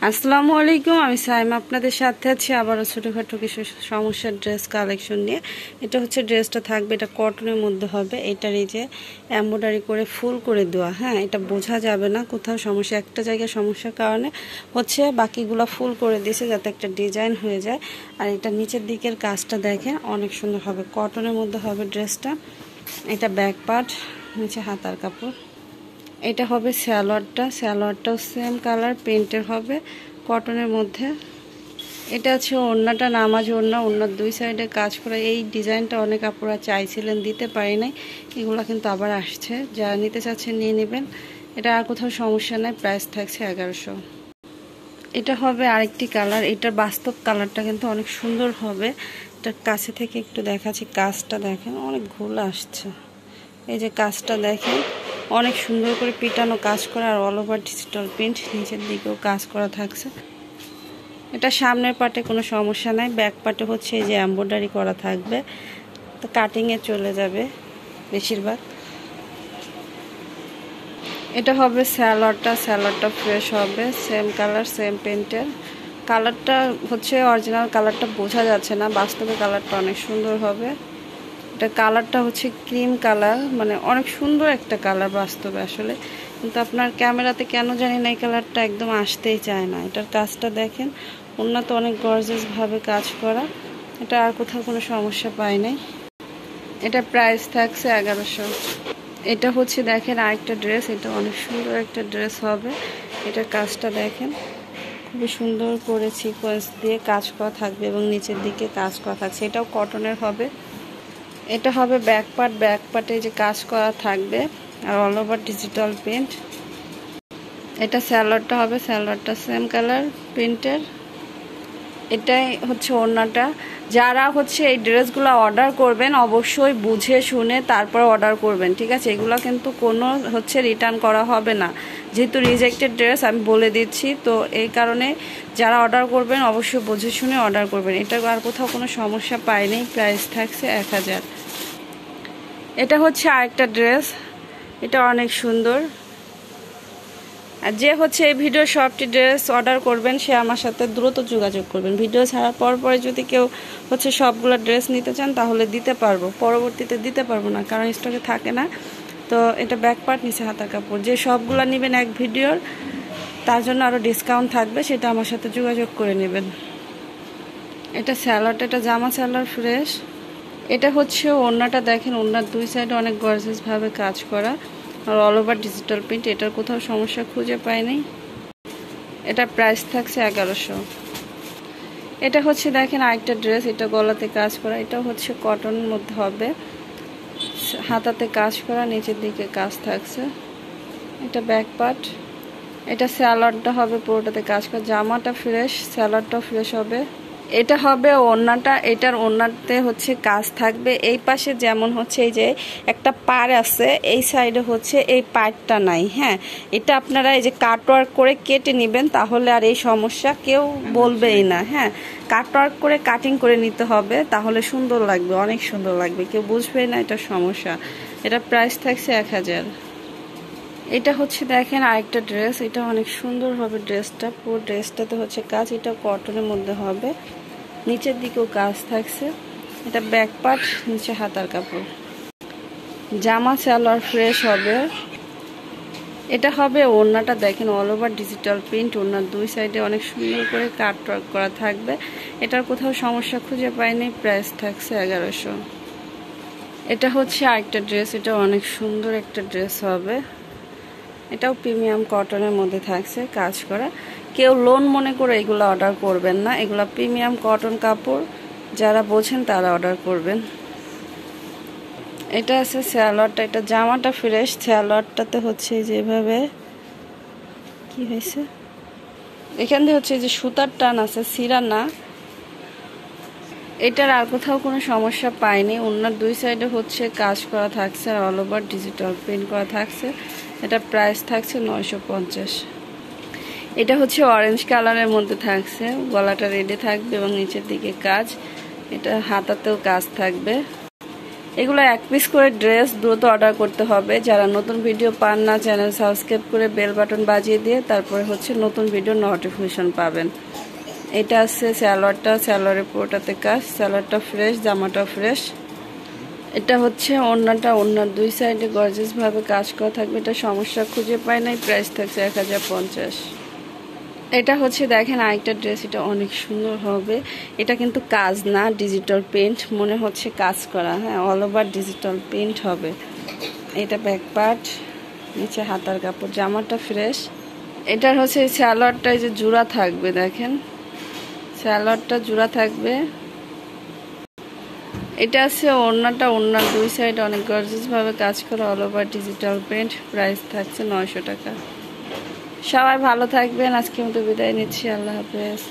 আসসালামু আলাইকুম, আমি সাইমা আপনাদের সাথে আছি আবারও ছোটোখাটো কিছু সমস্যার ড্রেস কালেকশন নিয়ে। এটা হচ্ছে ড্রেসটা থাকবে, এটা কটনের মধ্যে হবে। এটার এই যে এমব্রয়ডারি করে ফুল করে দেওয়া, হ্যাঁ, এটা বোঝা যাবে না কোথাও সমস্যা, একটা জায়গায় সমস্যার কারণে হচ্ছে বাকিগুলো ফুল করে দিয়েছে যাতে একটা ডিজাইন হয়ে যায়। আর এটা নিচের দিকের কাজটা দেখেন অনেক সুন্দর হবে, কটনের মধ্যে হবে ড্রেসটা। এটা ব্যাক পার্ট, নিচে হাতার কাপড়। এটা হবে স্যালোয়ারটাও সেম কালার প্রিন্টের হবে, কটনের মধ্যে। এটা হচ্ছে ওড়নাটা, নামাজ ওড়নার দুই সাইডে কাজ করা। এই ডিজাইনটা অনেক আপুরা চাইছিলেন, দিতে পারি নাই, এগুলো কিন্তু আবার আসছে, যারা নিতে চাচ্ছেন নিয়ে নেবেন। এটা আর কোথাও সমস্যা নাই, প্রাইস থাকছে 1100। এটা হবে আরেকটি কালার, এটার বাস্তব কালারটা কিন্তু অনেক সুন্দর হবে। এটার কাছে থেকে একটু দেখাচ্ছি, কাজটা দেখেন অনেক ঘোল আসছে। এই যে কাজটা দেখেন অনেক সুন্দর করে পিটানো কাজ করা, আর অল ওভার ডিজিটাল প্রিন্ট, নিচের দিকেও কাজ করা থাকছে। এটা সামনের পার্টে কোনো সমস্যা নাই, ব্যাক পার্টে হচ্ছে এই যে এমব্রয়ডারি করা থাকবে, তো কাটিংয়ে চলে যাবে বেশিরভাগ। এটা হবে স্যালোয়ারটা ফ্রেশ হবে, সেম কালার সেম প্রিন্টের। কালারটা হচ্ছে অরিজিনাল কালারটা বোঝা যাচ্ছে না, বাস্তবে কালারটা অনেক সুন্দর হবে। এটা কালারটা হচ্ছে ক্রিম কালার, মানে অনেক সুন্দর একটা কালার বাস্তবে আসলে, কিন্তু আপনার ক্যামেরাতে কেন জানি না এই কালারটা একদম আসতেই চায় না। এটার কাজটা দেখেন, ওড়না তো অনেক গর্জিয়াস ভাবে কাজ করা, এটা আর কোথাও কোনো সমস্যা পাই নাই। এটা প্রাইস থাকছে 1100। এটা হচ্ছে দেখেন আরেকটা ড্রেস, এটা অনেক সুন্দর একটা ড্রেস হবে। এটার কাজটা দেখেন খুবই সুন্দর করে সিকোয়েন্স দিয়ে কাজ করা থাকবে এবং নিচের দিকে কাজ করা থাকছে, এটাও কটনের হবে। এটা হবে ব্যাক পার্টে যে কাজ করা থাকবে, আর অল ওভার ডিজিটাল প্রিন্ট। এটা স্যালোয়ারটা হবে, স্যালোয়ারটা সেম কালার প্রিন্টের। এটাই হচ্ছে ওড়নাটা। যারা হচ্ছে এই ড্রেসগুলো অর্ডার করবেন অবশ্যই বুঝে শুনে তারপর অর্ডার করবেন, ঠিক আছে? এগুলো কিন্তু কোনো হচ্ছে রিটার্ন করা হবে না, যেহেতু রিজেক্টেড ড্রেস আমি বলে দিচ্ছি। তো এই কারণে যারা অর্ডার করবেন অবশ্যই বুঝে শুনে অর্ডার করবেন। এটা আর কোথাও কোনো সমস্যা পাইনি, প্রাইস থাকছে 1000। এটা হচ্ছে আরেকটা ড্রেস, এটা অনেক সুন্দর। আর যে হচ্ছে এই ভিডিও সবটি ড্রেস অর্ডার করবেন সে আমার সাথে দ্রুত যোগাযোগ করবেন। ভিডিও ছাড়ার পরে যদি কেউ হচ্ছে সবগুলো ড্রেস নিতে চান তাহলে দিতে পারবো, পরবর্তীতে দিতে পারবো না কারণ স্টকে থাকে না। তো এটা ব্যাক পার্ট, নিচে হাতার কাপড়। যে সবগুলো নেবেন এক ভিডিওর তার জন্য আরও ডিসকাউন্ট থাকবে, সেটা আমার সাথে যোগাযোগ করে নেবেন। এটা স্যালোয়ারটা, এটা জামা স্যালোয়ার ফ্রেশ। এটা হচ্ছে ওড়নাটা দেখেন, ওড়নার দুই সাইডে অনেক গর্জিয়াস ভাবে কাজ করা, আর অল ওভার ডিজিটাল প্রিন্ট। এটার কোথাও সমস্যা খুঁজে পাইনি। এটা প্রাইস থাকছে 1100। এটা হচ্ছে দেখেন আরেকটা ড্রেস, এটা গলাতে কাজ করা, এটা হচ্ছে কটনের মধ্যে হবে, হাতাতে কাজ করা, নিচের দিকে কাজ থাকছে। এটা ব্যাক পার্ট। এটা স্যালোয়ারটা হবে পুরোটাতে কাজ করা, জামাটা ফ্রেশ, স্যালোয়ারটাও ফ্রেশ হবে। এটা হবে ওড়নাটা, এটার ওড়নাতে হচ্ছে কাজ থাকবে। এই পাশে যেমন হচ্ছে এই যে একটা পাড় আছে, এই সাইডে হচ্ছে এই পাড়টা নাই, হ্যাঁ। এটা আপনারা এই যে কাটওয়ার্ক করে কেটে নেবেন, তাহলে আর এই সমস্যা কেউ বলবেই না, হ্যাঁ। কাটওয়ার্ক করে কাটিং করে নিতে হবে, তাহলে সুন্দর লাগবে, অনেক সুন্দর লাগবে, কেউ বুঝবেই না এটা সমস্যা। এটা প্রাইস থাকছে 1000। এটা হচ্ছে দেখেন আরেকটা ড্রেস, এটা অনেক সুন্দর হবে ড্রেসটা, পুরো ড্রেসটাতে হচ্ছে কাজ, এটা কটনের মধ্যে হবে, নিচের দিকেও কাজ থাকছে। এটা ব্যাক পার্ট, নিচে হাতার কাপড়। জামা সালোয়ার ফ্রেশ হবে। এটা হবে ওড়নাটা দেখেন অল ওভার ডিজিটাল প্রিন্ট, ওড়নার দুই সাইডে অনেক সুন্দর করে কাট ওয়ার্ক করা থাকবে। এটার কোথাও সমস্যা খুঁজে পাইনি, প্রাইস থাকছে 1100। এটা হচ্ছে আরেকটা ড্রেস, এটা অনেক সুন্দর একটা ড্রেস হবে, এটাও প্রিমিয়াম কটনের মধ্যে থাকছে কাজ করা। কেউ লোন মনে করে এগুলো অর্ডার করবেন না, এগুলো প্রিমিয়াম কটন কাপড়, যারা বোঝেন তারা অর্ডার করবেন। এটা আছে স্যালোয়ারটা, এটা জামাটা ফ্রেশ, স্যালোয়ারটাতে হচ্ছে যেভাবে কি হয়েছে এখান দিয়ে হচ্ছে যে সুতার টান আছে, সিরা না। এটার আর কোথাও কোনো সমস্যা পাইনি। ওনার দুই সাইডে হচ্ছে কাজ করা থাকছে, আর অল ওভার ডিজিটাল প্রিন্ট করা থাকছে। এটা প্রাইস থাকছে 950। এটা হচ্ছে অরেঞ্জ কালারের মধ্যে থাকছে, গলাটা রেডি থাকবে এবং নিচের দিকে কাজ, এটা হাতাতেও কাজ থাকবে। এগুলো 1 পিস করে ড্রেস দ্রুত অর্ডার করতে হবে। যারা নতুন ভিডিও পান না, চ্যানেল সাবস্ক্রাইব করে বেল বাটন বাজিয়ে দিয়ে তারপরে হচ্ছে নতুন ভিডিও নোটিফিকেশন পাবেন। এটা আছে সালোয়ারটা, সালোয়ারের পুরোটাতে কাজ, সালোয়ারটা ফ্রেশ, জামাটা ফ্রেশ। এটা হচ্ছে ওড়নাটা, ওড়নার 2 সাইডে গর্জিয়াস ভাবে কাজ করা থাকবে। এটা সমস্যা খুঁজে পায় নাই। প্রাইস থাকছে 1050। এটা হচ্ছে দেখেন আরেকটা ড্রেস, এটা অনেক সুন্দর হবে। এটা কিন্তু কাজ না, ডিজিটাল প্রিন্ট মনে হচ্ছে কাজ করা। হ্যাঁ, অল ওভার ডিজিটাল প্রিন্ট হবে। এটা ব্যাক পার্ট, নিচে হাতার কাপড়, জামাটা ফ্রেশ। এটার হচ্ছে সালোয়ারটা যে জোড়া থাকবে, দেখেন সালোয়ারটা জোড়া থাকবে। এটা আছে ওড়নাটা, ওড়নার 2 সাইড অনেক গর্জিয়াস ভাবে কাজ করা, all over digital print. Price থাকছে 900 টাকা। সবাই ভালো থাকবেন। আজকের মতো বিদায় নিচ্ছি। আল্লাহ হাফেজ।